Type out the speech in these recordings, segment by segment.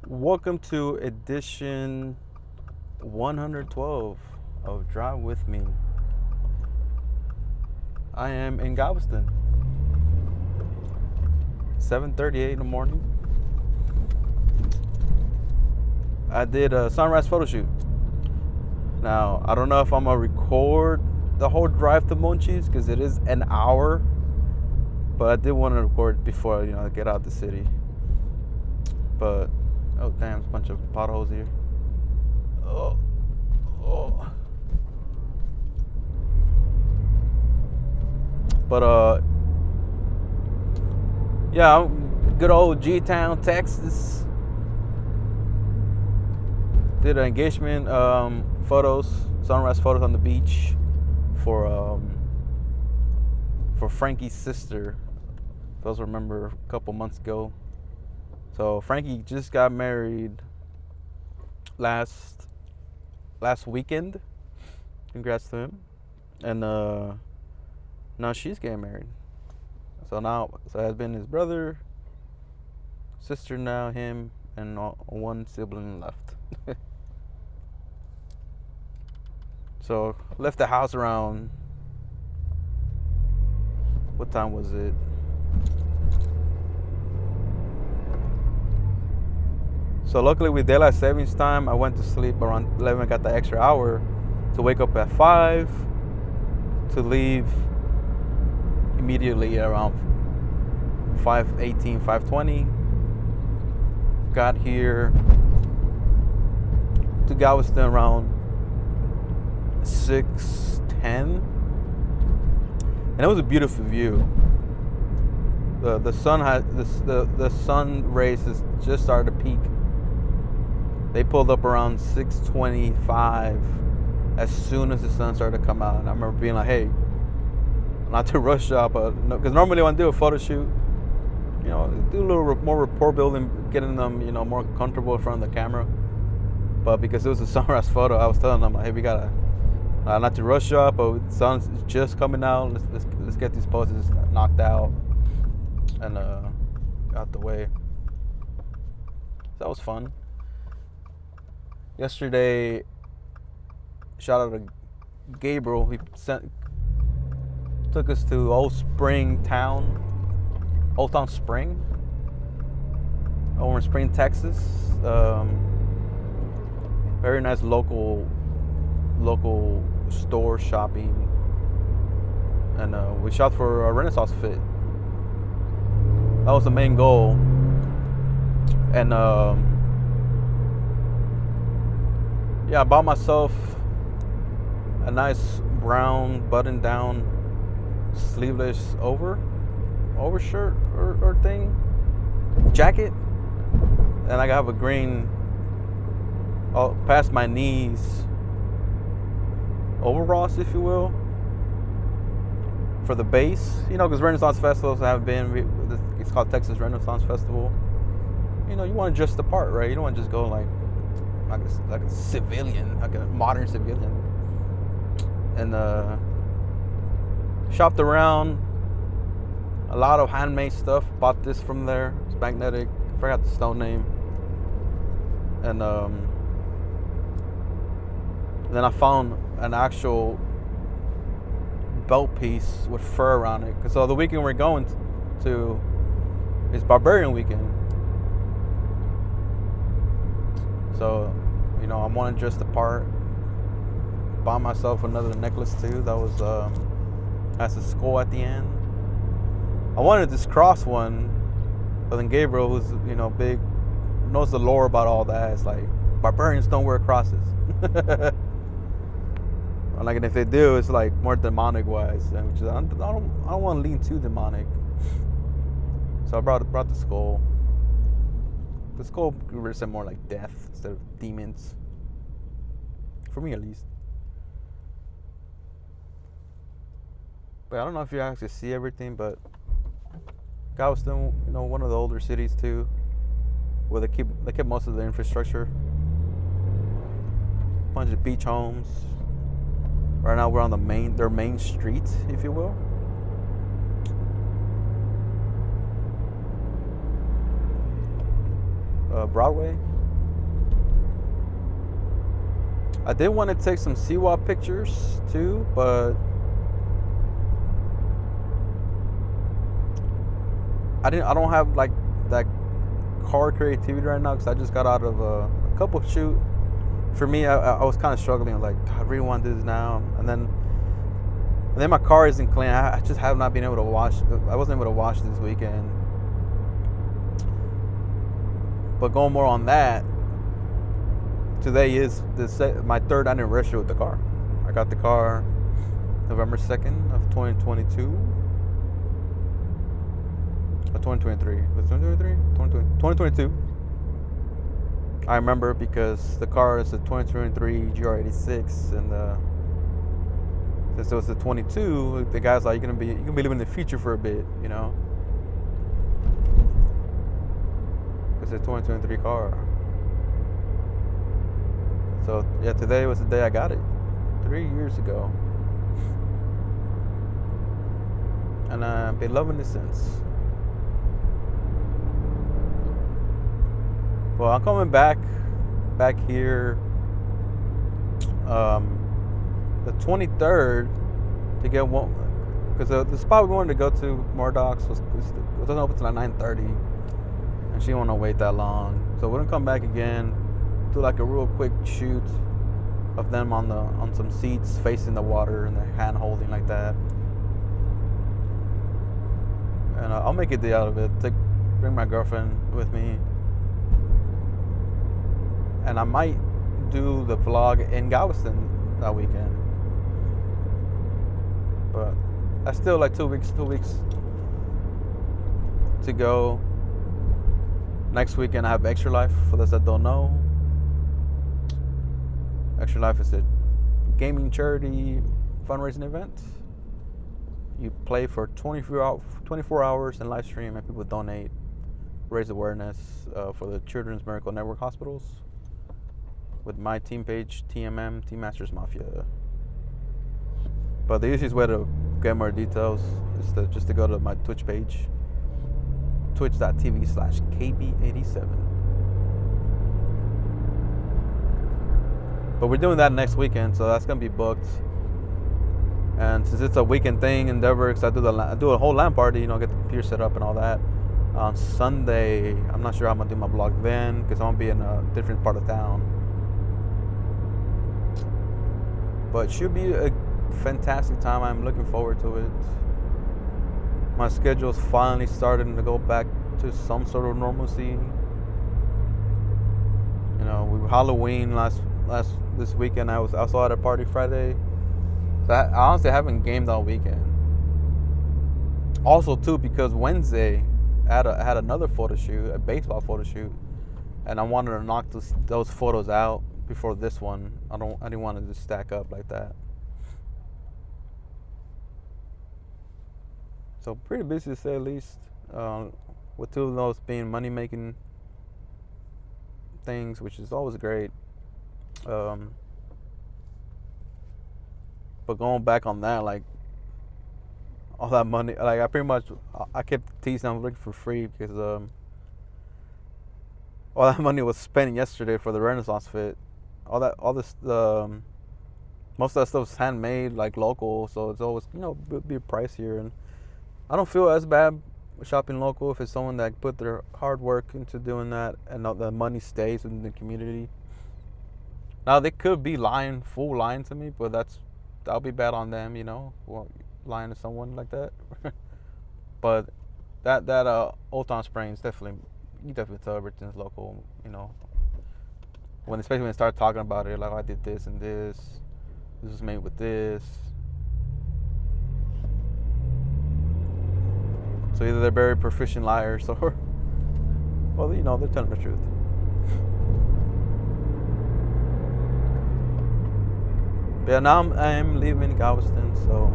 Welcome to edition 112 of Drive With Me. I am in Galveston. 7:38 in the morning. I did a sunrise photo shoot. Now, I don't know if I'm gonna record the whole drive to Monchis because it is an hour, but I did want to record before, I get out the city. But, oh damn, there's a bunch of potholes here. Oh. But, yeah, good old G-Town, Texas. Did an engagement photos, sunrise photos on the beach for Frankie's sister. Those remember a couple months ago. So Frankie just got married last weekend. Congrats to him. And now she's getting married. So it has been his brother, sister now, him, and one sibling left. So left the house around, what time was it? So luckily with daylight savings time, I went to sleep around 11, got the extra hour to wake up at 5, to leave immediately around 5:18, 5:20. Got here to Galveston around 6:10, and it was a beautiful view. The sun the sun rays has just started to peak. They pulled up around 6:25 as soon as the sun started to come out, and I remember being like, "Hey, not to rush up, but because normally when I do a photo shoot, do a little more rapport building, getting them, more comfortable in front of the camera. But because it was a sunrise photo, I was telling them, hey, we gotta not to rush up, but the sun's just coming out. Let's get these poses knocked out and out the way. So that was fun. Yesterday, shout out to Gabriel. He took us to Old Town Spring, over in Spring, Texas. Very nice local store shopping, and we shot for a Renaissance fit. That was the main goal, and I bought myself a nice brown button-down sleeveless overshirt or thing, jacket, and I have a green past my knees overalls, if you will, for the base. Because Renaissance festivals have been, it's called Texas Renaissance Festival. You want to dress the part, right? You don't want to just go like a civilian, like a modern civilian. And shopped around, a lot of handmade stuff. Bought this from there. It's magnetic. I forgot the stone name. And then I found an actual belt piece with fur around it. So the weekend we're going to is Barbarian weekend. So, I want to dress the part. Bought myself another necklace too. That was has a skull at the end. I wanted this cross one, but then Gabriel, who's big, knows the lore about all that. It's like barbarians don't wear crosses. Like, and if they do, it's like more demonic wise, which is, I don't want to lean too demonic. So I brought the skull. The skull could represent more like death instead of demons, for me at least. But I don't know if you actually see everything, but Galveston, one of the older cities too, where they kept most of the infrastructure. Bunch of beach homes. Right now we're on their main street, if you will. Broadway. I did want to take some seawall pictures too, but I don't have like that car creativity right now because I just got out of a couple shoot. For me, I was kind of struggling. I was like, I really want to do this now, and then my car isn't clean. I just have not been able to wash. I wasn't able to wash this weekend. But going more on that, today is my third anniversary with the car. I got the car November 2nd of 2022. Or 2023. Was it 2023? 2022. I remember because the car is a 2023 GR86, and since it was the 22, the guy's like, you're gonna be living in the future for a bit, you know. It's a 2023 car. So yeah, today was the day I got it, 3 years ago, and I've been loving it since. Well, I'm coming back here the 23rd to get one, because the spot we wanted to go to, Murdoch's, it doesn't open until like 9:30, and she didn't want to wait that long. So we're gonna come back again, do like a real quick shoot of them on some seats facing the water and they're hand holding like that. And I'll make a day out of it. Bring my girlfriend with me. And I might do the vlog in Galveston that weekend. But that's still like 2 weeks to go. Next weekend I have Extra Life. For those that don't know, Extra Life is a gaming charity fundraising event. You play for 24 hours in live stream, and people donate, raise awareness for the Children's Miracle Network hospitals with my team page, TMM, Team Masters Mafia. But the easiest way to get more details is just to go to my Twitch page, twitch.tv/KB87. But we're doing that next weekend, so that's gonna be booked. And since it's a weekend thing, Endeavor, because I do a whole LAN party, you know, get the computer set up and all that. On Sunday, I'm not sure how I'm gonna do my vlog then, because I'm gonna be in a different part of town. But it should be a fantastic time. I'm looking forward to it. My schedule's finally starting to go back to some sort of normalcy. You know, we were Halloween this weekend. I was also at a party Friday. So I honestly haven't gamed all weekend. Also too, because Wednesday I had another photo shoot, a baseball photo shoot, and I wanted to knock those photos out before this one. I didn't want to just stack up like that. So pretty busy to say the least. With two of those being money making things, which is always great. But going back on that, like all that money, like I kept teasing I'm looking for free because all that money was spent yesterday for the Renaissance Fit. Most of that stuff's handmade, like local, so it's always, you know, be pricier. And I don't feel as bad shopping local if it's someone that put their hard work into doing that, and the money stays within the community. Now they could be full lying to me, but that'll be bad on them, you know, lying to someone like that. But that Old Town Springs, you definitely tell everything's local, you know. Especially when they start talking about it, like, oh, I did this and this was made with this. So either they're very proficient liars or, well, you know, they're telling the truth. But yeah, now I'm leaving Galveston, so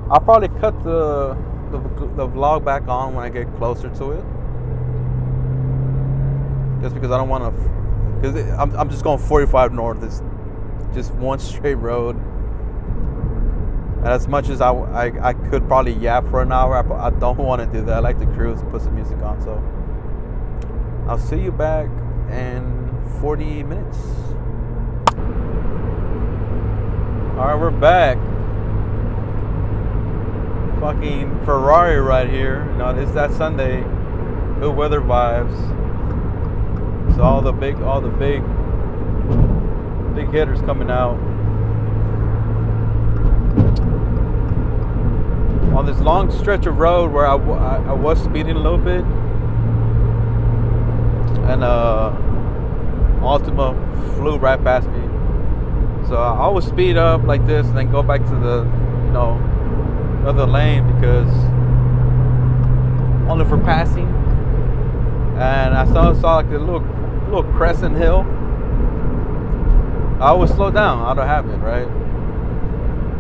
I'll probably cut the vlog back on when I get closer to it. Just because I don't want to, because I'm just going 45 north. It's just one straight road. And as much as I could probably yap for an hour, I don't want to do that. I like to cruise and put some music on. So I'll see you back in 40 minutes. Alright, we're back. Fucking Ferrari right here. You know, it's that Sunday. Good weather vibes. So all the big hitters coming out. On this long stretch of road where I was speeding a little bit, and Altima flew right past me. So I always speed up like this and then go back to the, you know, other lane because only for passing. And I saw like a little crescent hill. I always slow down out of habit, right?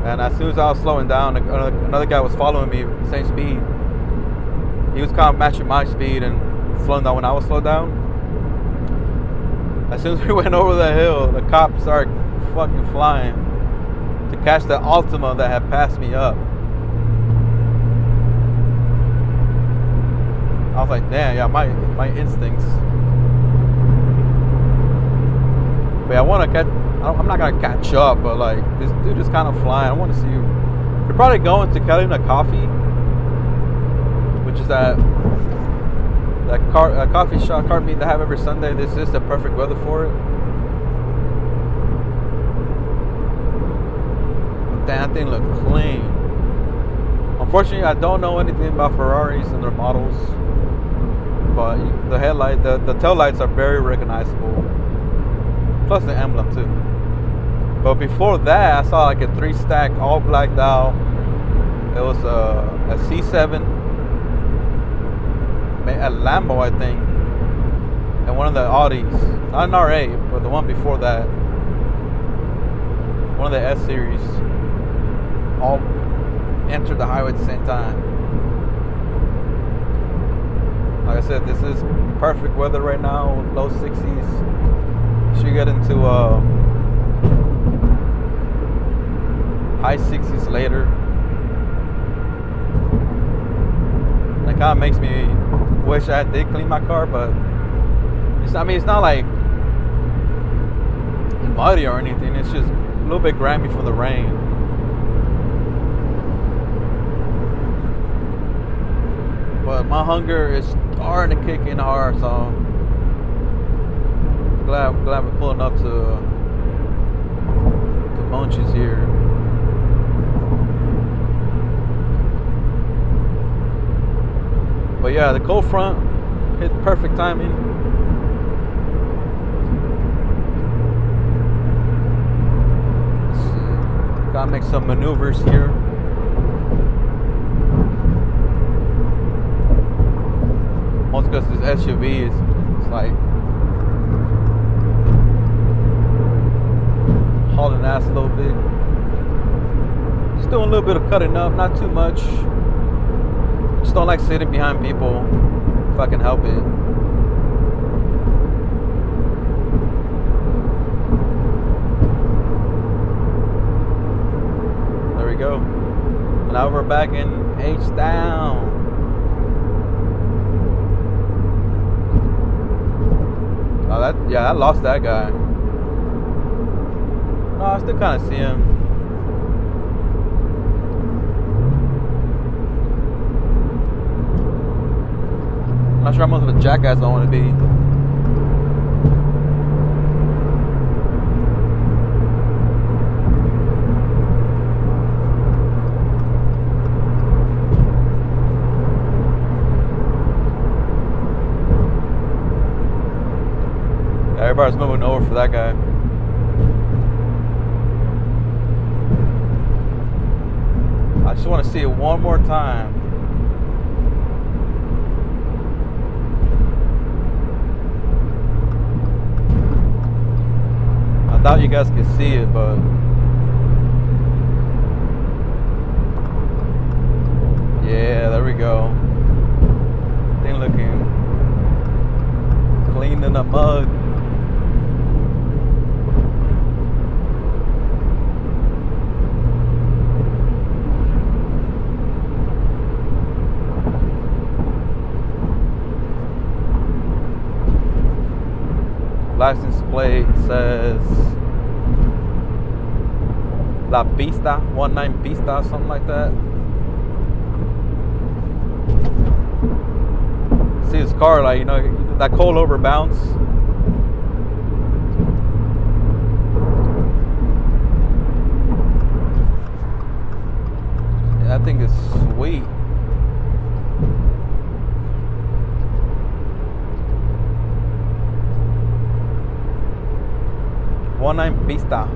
And as soon as I was slowing down, another guy was following me, same speed. He was kind of matching my speed and slowing down when I was slowed down. As soon as we went over the hill, the cop started fucking flying to catch the Altima that had passed me up. I was like, damn, yeah, my instincts. But I want to catch. I'm not gonna catch up, but like this dude is kind of flying. I want to see you. You're probably going to Catalina Coffee, which is that coffee shop car meet they have every Sunday. This is the perfect weather for it. But damn, that thing look clean. Unfortunately, I don't know anything about Ferraris and their models, but the headlight, the tail lights are very recognizable. Plus the emblem too. But before that, I saw like a 3-stack all blacked out. It was a C7, a Lambo, I think, and one of the Audis. Not an R8, but the one before that. One of the S series. All entered the highway at the same time. Like I said, this is perfect weather right now. Low 60s. Should get into high 60s later. That kind of makes me wish I did clean my car, but it's not like muddy or anything. It's just a little bit grimy from the rain. But my hunger is starting to kick in hard, so I'm glad we're pulling up to Munchies here. But yeah, the cold front hit perfect timing. Let's see. Gotta make some maneuvers here. Mostly because this SUV is like hauling ass a little bit. Just doing a little bit of cutting up, not too much. Just don't like sitting behind people if I can help it. There we go. Now we're back in H-Town. Oh, I lost that guy. No, I still kind of see him. I'm not sure how much of a jackass I want to be. Everybody's moving over for that guy. I just want to see it one more time. I doubt you guys can see it, but yeah, there we go. Thing looking clean in the mud. License plate says La Pista, 19 Pista, something like that. See his car, like, you know, that cold over bounce. Yeah, that thing is sweet. One nine Pista.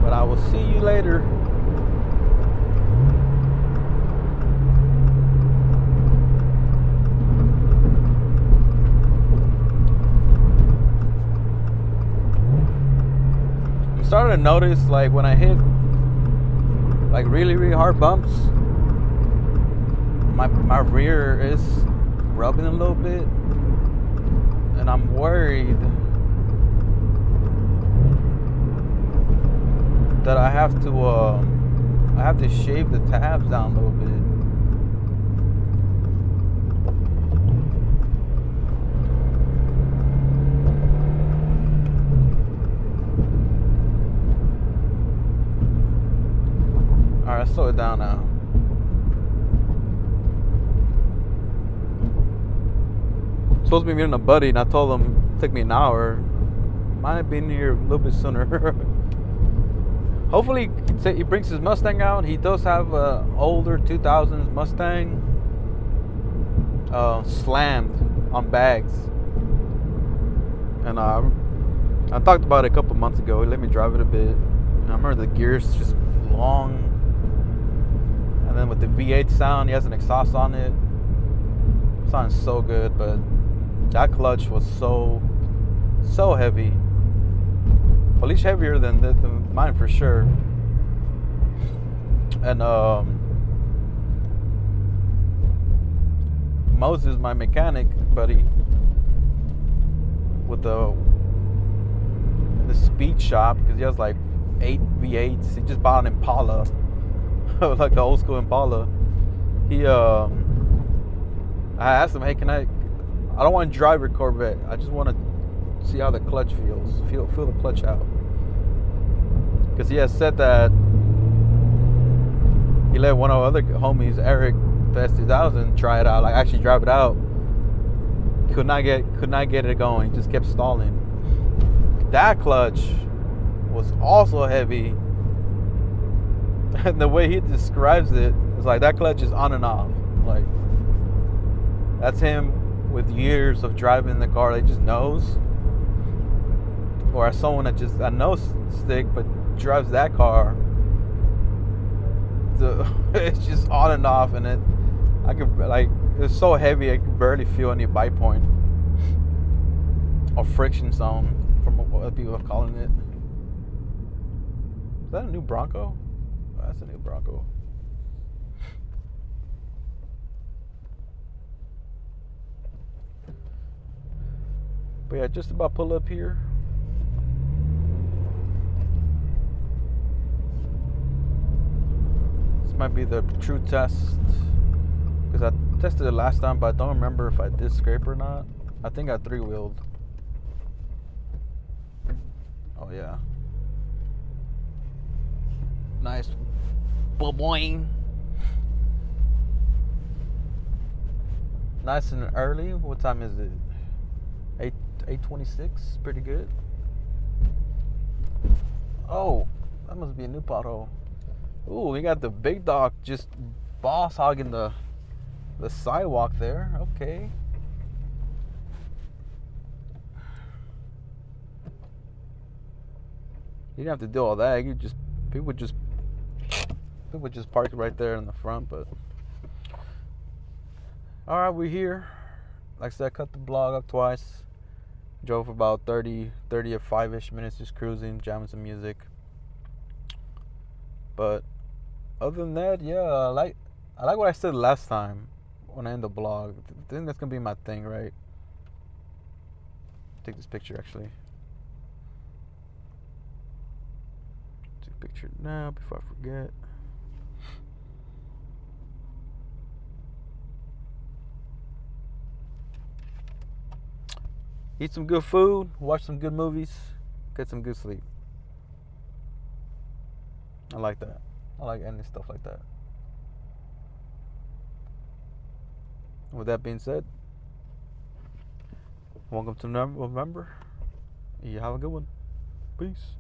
But I will see you later. I'm starting to notice, like, when I hit like really hard bumps, my rear is rubbing a little bit, and I'm worried that I have to shave the tabs down a little bit. All right, let's slow it down now. Supposed to be meeting a buddy, and I told him it took me an hour. Might have been here a little bit sooner. Hopefully he brings his Mustang out. He does have a older 2000s Mustang, slammed on bags. And I talked about it a couple months ago. He let me drive it a bit. And I remember the gears just long. And then with the V8 sound, he has an exhaust on it. It sounds so good, but that clutch was so heavy. At least heavier than mine for sure. And Moses, my mechanic buddy, with the speed shop, because he has like 8 V8s. He just bought an Impala, like the old school Impala. I asked him, hey, I don't want to drive your Corvette. I just want to see how the clutch feels. Feel the clutch out. Because he has said that he let one of our other homies, Eric, the S2000, try it out. Like, actually drive it out. Could not get it going. Just kept stalling. That clutch was also heavy. And the way he describes it, it's like that clutch is on and off. Like, that's him with years of driving the car. He just knows. Or as someone that just a nose stick but drives that car, it's just on and off, and I could, like, it's so heavy I could barely feel any bite point or friction zone, from what people are calling it. Is that a new Bronco? Oh, that's a new Bronco. But yeah, just about pull up here. This might be the true test, because I tested it last time, but I don't remember if I did scrape or not. I think I 3-wheeled. Oh yeah. Nice. Boing. Nice and early. What time is it? 8:26. Pretty good. Oh, that must be a new pothole. Ooh, we got the big dog just boss hogging the sidewalk there. Okay. You didn't have to do all that. People would just park right there in the front. But all right, we're here. Like I said, I cut the vlog up twice. Drove about 35-ish minutes, just cruising, jamming some music. But other than that, yeah, I like what I said last time when I end the vlog. I think that's gonna be my thing, right? Take this picture actually. Take a picture now before I forget. Eat some good food, watch some good movies, get some good sleep. I like that. I like ending stuff like that. With that being said, welcome to November. You have a good one. Peace.